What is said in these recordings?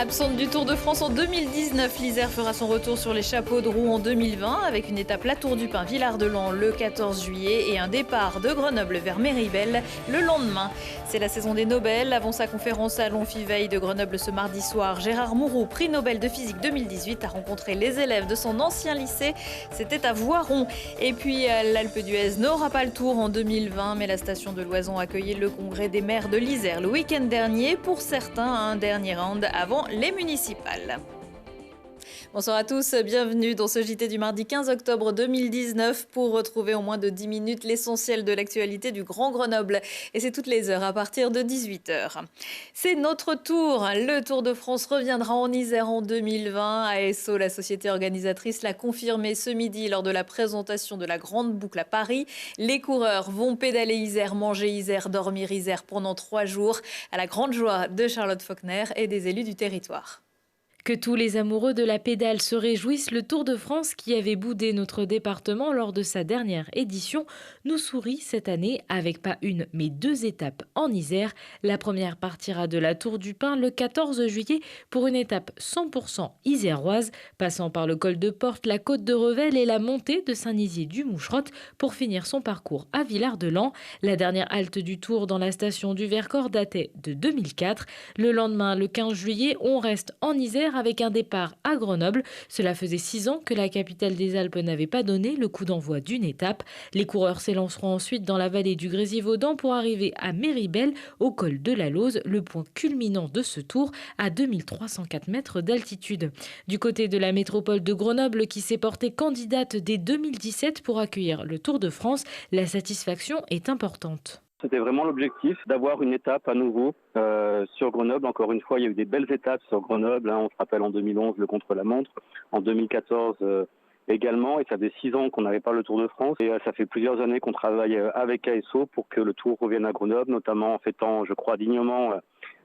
Absente du Tour de France en 2019, l'Isère fera son retour sur les chapeaux de roue en 2020 avec une étape La Tour du Pin Villard-de-Lans le 14 juillet et un départ de Grenoble vers Méribel le lendemain. C'est la saison des Nobel. Avant sa conférence à l'Amphiveille de Grenoble ce mardi soir, Gérard Mourou, prix Nobel de physique 2018, a rencontré les élèves de son ancien lycée. C'était à Voiron. Et puis l'Alpe d'Huez n'aura pas le Tour en 2020, mais la station de Loison a accueilli le congrès des maires de l'Isère le week-end dernier. Pour certains, un dernier round avant les municipales. Bonsoir à tous, bienvenue dans ce JT du mardi 15 octobre 2019 pour retrouver en moins de 10 minutes l'essentiel de l'actualité du Grand Grenoble. Et c'est toutes les heures à partir de 18h. C'est notre tour. Le Tour de France reviendra en Isère en 2020. ASO, la société organisatrice, l'a confirmé ce midi lors de la présentation de la Grande Boucle à Paris. Les coureurs vont pédaler Isère, manger Isère, dormir Isère pendant 3 jours, à la grande joie de Charlotte Faulkner et des élus du territoire. Que tous les amoureux de la pédale se réjouissent, le Tour de France, qui avait boudé notre département lors de sa dernière édition, nous sourit cette année avec pas une mais 2 étapes en Isère. La première partira de la Tour du Pin le 14 juillet pour une étape 100% iséroise, passant par le col de Porte, la côte de Revel et la montée de Saint-Nizier-du-Moucherotte pour finir son parcours à Villard-de-Lans. La dernière halte du Tour dans la station du Vercors datait de 2004. Le lendemain, le 15 juillet, on reste en Isère avec un départ à Grenoble. Cela faisait 6 ans que la capitale des Alpes n'avait pas donné le coup d'envoi d'une étape. Les coureurs s'élanceront ensuite dans la vallée du Grésivaudan pour arriver à Méribel, au col de la Lauze, le point culminant de ce tour à 2304 mètres d'altitude. Du côté de la métropole de Grenoble, qui s'est portée candidate dès 2017 pour accueillir le Tour de France, la satisfaction est importante. C'était vraiment l'objectif d'avoir une étape à nouveau sur Grenoble. Encore une fois, il y a eu des belles étapes sur Grenoble. On se rappelle en 2011 le contre-la-montre, en 2014 également. Et ça fait 6 ans qu'on n'avait pas le Tour de France. Et ça fait plusieurs années qu'on travaille avec ASO pour que le Tour revienne à Grenoble, notamment en fêtant, je crois, dignement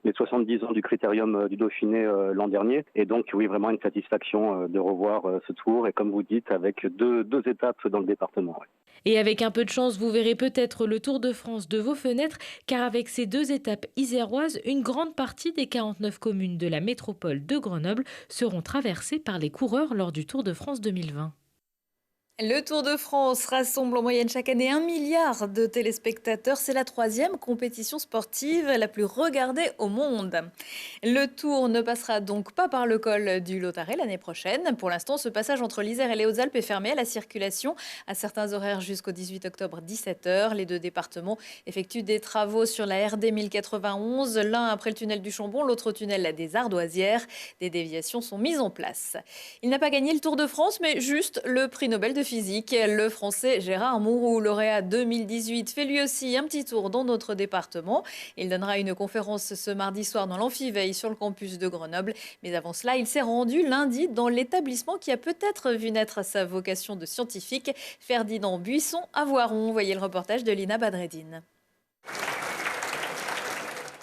les 70 ans du Critérium du Dauphiné l'an dernier. Et donc, oui, vraiment une satisfaction de revoir ce Tour. Et comme vous dites, avec deux étapes dans le département. Ouais. Et avec un peu de chance, vous verrez peut-être le Tour de France de vos fenêtres, car avec ces 2 étapes iséroises, une grande partie des 49 communes de la métropole de Grenoble seront traversées par les coureurs lors du Tour de France 2020. Le Tour de France rassemble en moyenne chaque année 1 milliard de téléspectateurs. C'est la 3e compétition sportive la plus regardée au monde. Le Tour ne passera donc pas par le col du Lautaret l'année prochaine. Pour l'instant, ce passage entre l'Isère et les Hautes-Alpes est fermé à la circulation à certains horaires jusqu'au 18 octobre 17h. Les 2 départements effectuent des travaux sur la RD 1091, l'un après le tunnel du Chambon, l'autre tunnel des Ardoisières. Des déviations sont mises en place. Il n'a pas gagné le Tour de France, mais juste le prix Nobel de physique. Le Français Gérard Mourou, lauréat 2018, fait lui aussi un petit tour dans notre département. Il donnera une conférence ce mardi soir dans l'Amphiveille sur le campus de Grenoble. Mais avant cela, il s'est rendu lundi dans l'établissement qui a peut-être vu naître sa vocation de scientifique, Ferdinand Buisson à Voiron. Voyez le reportage de Lina Badreddine.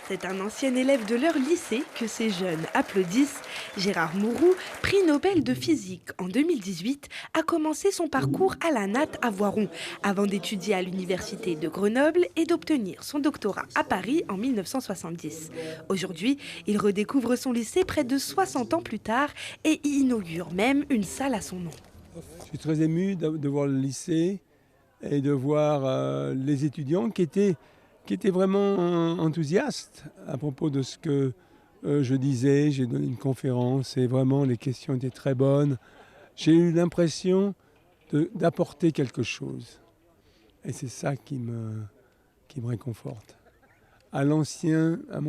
C'est un ancien élève de leur lycée que ces jeunes applaudissent. Gérard Mourou, prix Nobel de physique en 2018, a commencé son parcours à la NAT à Voiron, avant d'étudier à l'université de Grenoble et d'obtenir son doctorat à Paris en 1970. Aujourd'hui, il redécouvre son lycée près de 60 ans plus tard et y inaugure même une salle à son nom. Je suis très ému de voir le lycée et de voir les étudiants qui étaient vraiment enthousiastes à propos de ce que je disais. J'ai donné une conférence et vraiment les questions étaient très bonnes. J'ai eu l'impression d'apporter quelque chose. Et c'est ça qui me réconforte. À mon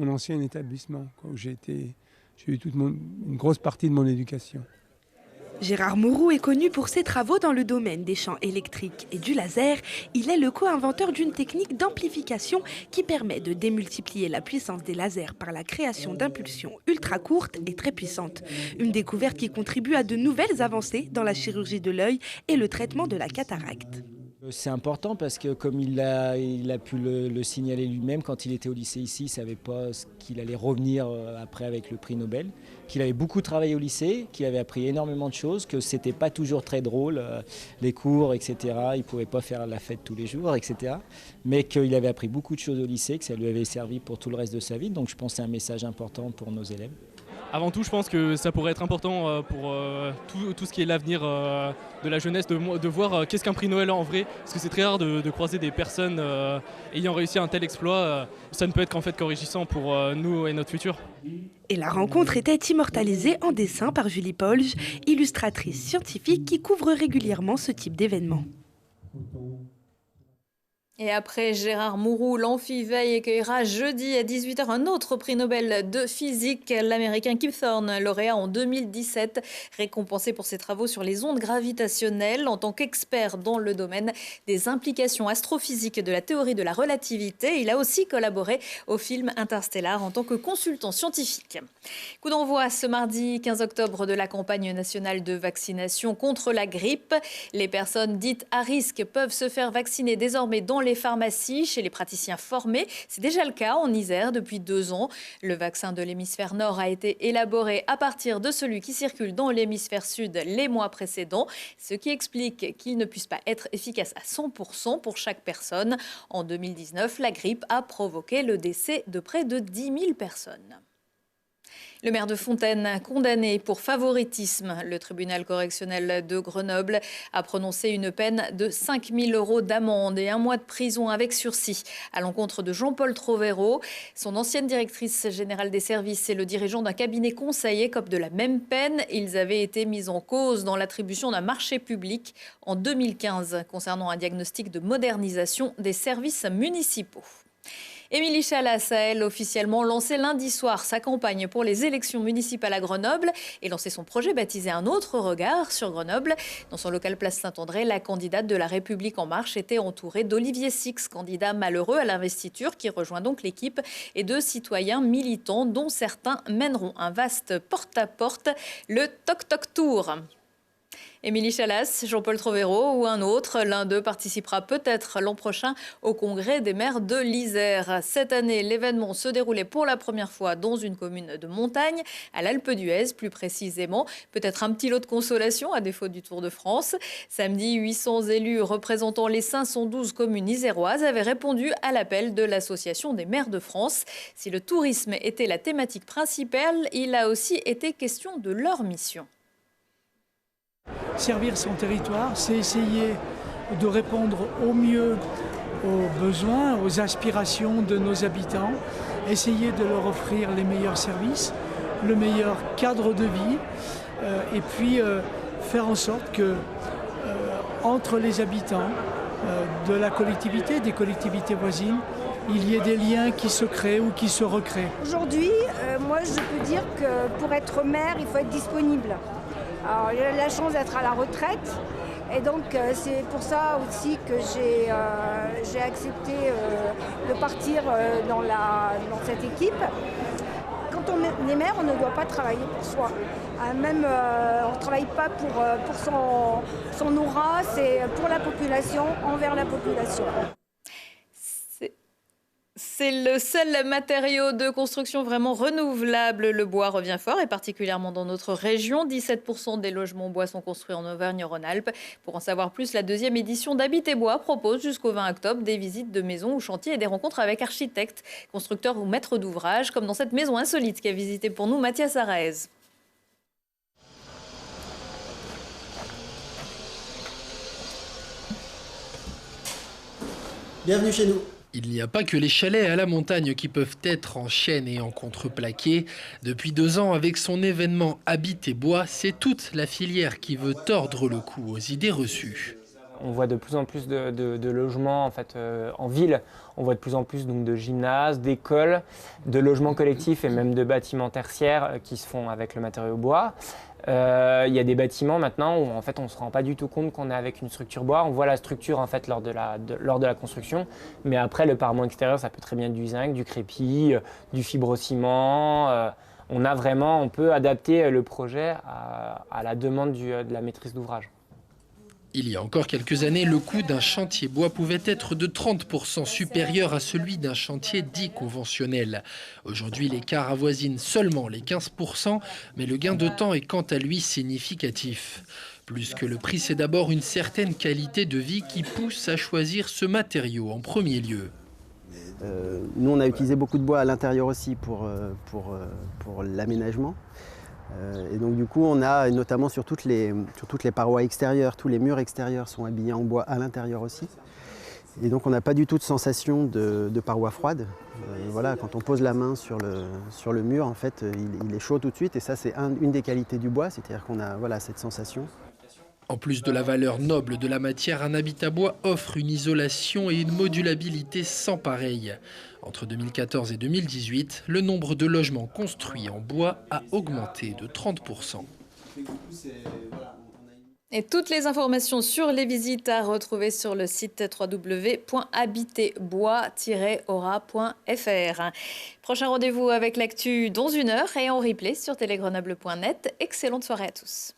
ancien établissement, où j'ai eu une grosse partie de mon éducation. Gérard Mourou est connu pour ses travaux dans le domaine des champs électriques et du laser. Il est le co-inventeur d'une technique d'amplification qui permet de démultiplier la puissance des lasers par la création d'impulsions ultra courtes et très puissantes. Une découverte qui contribue à de nouvelles avancées dans la chirurgie de l'œil et le traitement de la cataracte. C'est important parce que comme il a pu le signaler lui-même quand il était au lycée ici, il ne savait pas qu'il allait revenir après avec le prix Nobel, qu'il avait beaucoup travaillé au lycée, qu'il avait appris énormément de choses, que ce n'était pas toujours très drôle, les cours, etc. Il ne pouvait pas faire la fête tous les jours, etc. Mais qu'il avait appris beaucoup de choses au lycée, que ça lui avait servi pour tout le reste de sa vie. Donc je pense que c'est un message important pour nos élèves. Avant tout, je pense que ça pourrait être important pour tout ce qui est l'avenir de la jeunesse, de voir qu'est-ce qu'un prix Nobel en vrai, parce que c'est très rare de croiser des personnes ayant réussi un tel exploit. Ça ne peut être qu'enrichissant pour nous et notre futur. Et la rencontre était immortalisée en dessin par Julie Polge, illustratrice scientifique qui couvre régulièrement ce type d'événement. Et après Gérard Mourou, l'Amphi-Veille accueillera jeudi à 18h un autre prix Nobel de physique, l'américain Kip Thorne, lauréat en 2017, récompensé pour ses travaux sur les ondes gravitationnelles en tant qu'expert dans le domaine des implications astrophysiques de la théorie de la relativité. Il a aussi collaboré au film Interstellar en tant que consultant scientifique. Coup d'envoi ce mardi 15 octobre de la campagne nationale de vaccination contre la grippe. Les personnes dites à risque peuvent se faire vacciner désormais dans les pharmacies, chez les praticiens formés. C'est déjà le cas en Isère depuis 2 ans. Le vaccin de l'hémisphère nord a été élaboré à partir de celui qui circule dans l'hémisphère sud les mois précédents, ce qui explique qu'il ne puisse pas être efficace à 100% pour chaque personne. En 2019, la grippe a provoqué le décès de près de 10 000 personnes. Le maire de Fontaine, condamné pour favoritisme, le tribunal correctionnel de Grenoble a prononcé une peine de 5 000 € d'amende et 1 mois de prison avec sursis à l'encontre de Jean-Paul Trovero. Son ancienne directrice générale des services et le dirigeant d'un cabinet conseil écopent de la même peine. Ils avaient été mis en cause dans l'attribution d'un marché public en 2015 concernant un diagnostic de modernisation des services municipaux. Émilie Chalas a, elle, officiellement lancé lundi soir sa campagne pour les élections municipales à Grenoble et lancé son projet baptisé Un autre regard sur Grenoble. Dans son local place Saint-André, la candidate de La République En Marche était entourée d'Olivier Six, candidat malheureux à l'investiture, qui rejoint donc l'équipe, et de citoyens militants dont certains mèneront un vaste porte-à-porte, le Toc Toc Tour. Émilie Chalas, Jean-Paul Trovero ou un autre, l'un d'eux participera peut-être l'an prochain au congrès des maires de l'Isère. Cette année, l'événement se déroulait pour la première fois dans une commune de montagne, à l'Alpe d'Huez plus précisément. Peut-être un petit lot de consolation à défaut du Tour de France. Samedi, 800 élus représentant les 512 communes iséroises avaient répondu à l'appel de l'Association des maires de France. Si le tourisme était la thématique principale, il a aussi été question de leur mission. Servir son territoire, c'est essayer de répondre au mieux aux besoins, aux aspirations de nos habitants, essayer de leur offrir les meilleurs services, le meilleur cadre de vie, et puis faire en sorte que entre les habitants de la collectivité, des collectivités voisines, il y ait des liens qui se créent ou qui se recréent. Aujourd'hui, moi je peux dire que pour être maire, il faut être disponible. Alors, j'ai la chance d'être à la retraite et donc c'est pour ça aussi que j'ai accepté de partir dans cette équipe. Quand on est maire, on ne doit pas travailler pour soi. Même on ne travaille pas pour son aura, c'est pour la population, envers la population. C'est le seul matériau de construction vraiment renouvelable. Le bois revient fort, et particulièrement dans notre région. 17% des logements bois sont construits en Auvergne-Rhône-Alpes. Pour en savoir plus, la 2e édition d'Habiter Bois propose jusqu'au 20 octobre des visites de maisons ou chantiers et des rencontres avec architectes, constructeurs ou maîtres d'ouvrage, comme dans cette maison insolite qu'a visité pour nous Mathias Araez. Bienvenue chez nous. Il n'y a pas que les chalets à la montagne qui peuvent être en chêne et en contreplaqué. Depuis 2 ans, avec son événement Habiter Bois, c'est toute la filière qui veut tordre le cou aux idées reçues. On voit de plus en plus de logements en fait, en ville. On voit de plus en plus donc, de gymnases, d'écoles, de logements collectifs et même de bâtiments tertiaires qui se font avec le matériau bois. Il y a des bâtiments maintenant où en fait, on ne se rend pas du tout compte qu'on est avec une structure bois. On voit la structure en fait, lors de la construction, mais après le parement extérieur, ça peut très bien être du zinc, du crépi, du fibrociment. On peut adapter le projet à la demande de la maîtrise d'ouvrage. Il y a encore quelques années, le coût d'un chantier bois pouvait être de 30% supérieur à celui d'un chantier dit conventionnel. Aujourd'hui, l'écart avoisine seulement les 15%, mais le gain de temps est quant à lui significatif. Plus que le prix, c'est d'abord une certaine qualité de vie qui pousse à choisir ce matériau en premier lieu. Nous, on a utilisé beaucoup de bois à l'intérieur aussi pour l'aménagement. Et donc du coup, on a notamment sur toutes les parois extérieures, tous les murs extérieurs sont habillés en bois à l'intérieur aussi. Et donc on n'a pas du tout de sensation de parois froides. Voilà, quand on pose la main sur le mur, en fait, il est chaud tout de suite. Et ça, c'est une des qualités du bois, c'est-à-dire qu'on a voilà, cette sensation. En plus de la valeur noble de la matière, un habitat bois offre une isolation et une modulabilité sans pareil. Entre 2014 et 2018, le nombre de logements construits en bois a augmenté de 30%. Et toutes les informations sur les visites à retrouver sur le site www.habiterbois-aura.fr. Prochain rendez-vous avec l'actu dans 1 heure et en replay sur télégrenoble.net. Excellente soirée à tous.